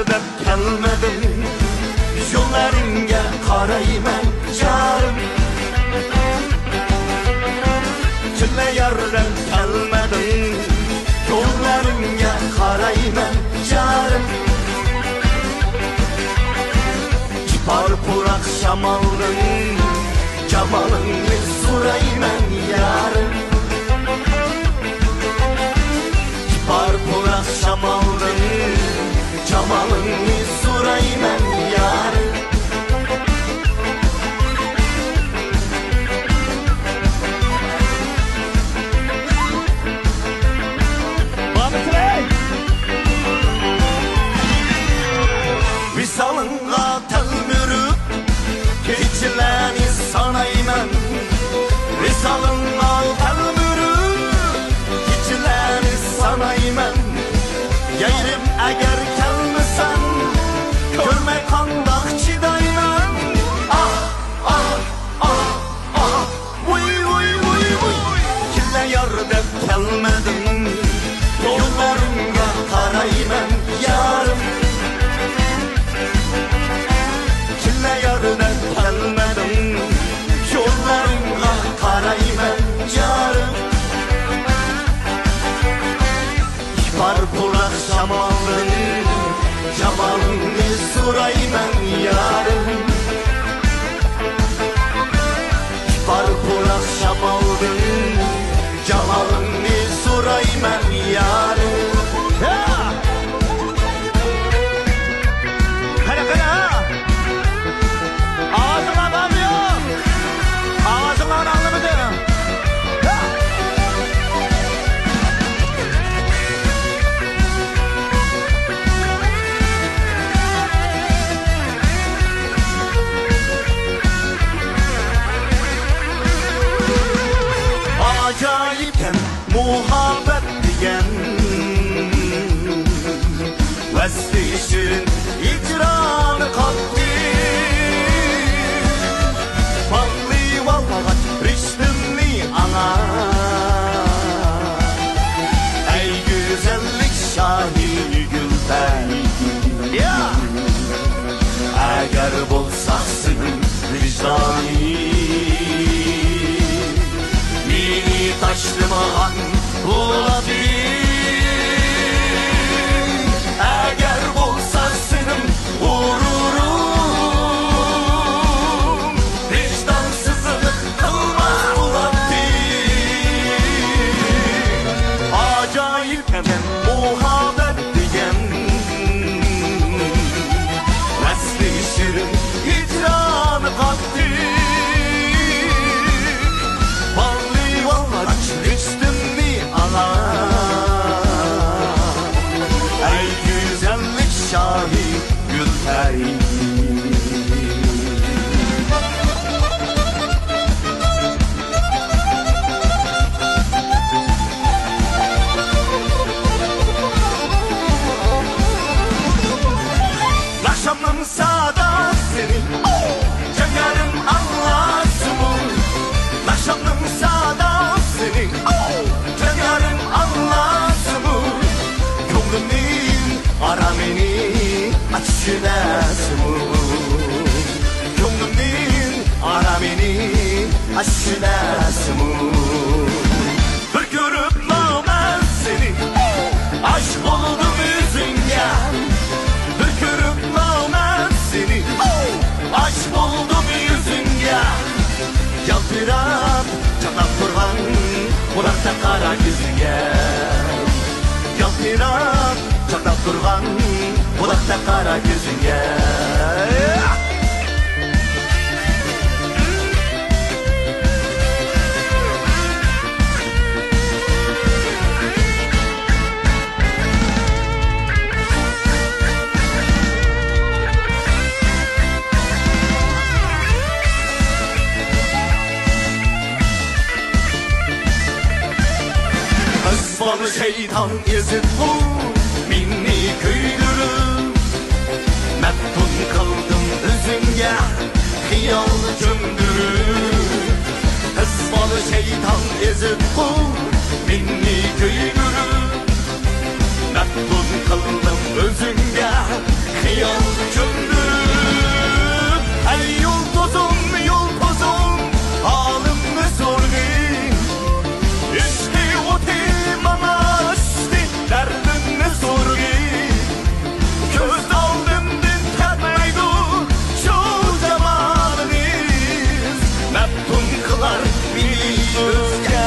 deb kelmedim, yo'llaringga qarayman jarim. Chilla yardan kelmedim, yo'llaringga qarayman jarim. Kipar purak shamolning jamalingni so'rayman yarim. Kipar purak shamolning jamalingni so'rayman yarim. Visalınga telmürüp keçileni sanayman. Visalınga telmürüp keçileni sanayman. Yayrim eğer kelmesen görmek kandak çidayman. Ah ah ah ah vuy vuy vuy vuy. Kille yar deb kelmedim, yollarımga karayman yarım. Kille yar deb kelmedim, yollarımga karayman yarım. Kipar purak şamalın jamalını so'rayman yarim. Kipar purak şamalın jamalını so'rayman yarim. Qara qara ağzına adam yok, ağzına anlamadı. Acayipken muhabbet diyen Vesli işin icranı kalktı. Balli vallahat riştimli ana. Ey güzellik şahi Gülbey ya. Eğer bulsaksın vicdani taşlımağın buladı. Eğer bulsan senin gururum, vicdansızlık kılmaz buladı. Acayip hemen muhabbet diyen Vesli şirin hicranı kalktı. Ey güzellik şahi Gülbey. Akşamın sadasını çekerim anlasımı. Akşamın sadasını çekerim anlasımı. Gönlümün arameni açınasımı. Gönlümün arameni açınasımı. Bir görüp ben seni aşk oldum yüzüne. Bir görüp ben seni aşk oldum yüzüne. Yaltırap çatlap durgan kulakta kara yüzüne. Yaltırap çatlap durgan kulakta kara yüzüne. Kısmalı şeytan ezip bu minni köydürür. Meftun kıldım üzünge hiyal cömdürür. Kısmalı şeytan ezip bu minni köydürür. Meftun kıldım özünge yıldırıp ey yıldızım halimni so'rgin ishqi o'ti mamashti dardimni so'rgin ko'z oldimdan ketmaydi shu jamolingiz maftun qilar meni o'zga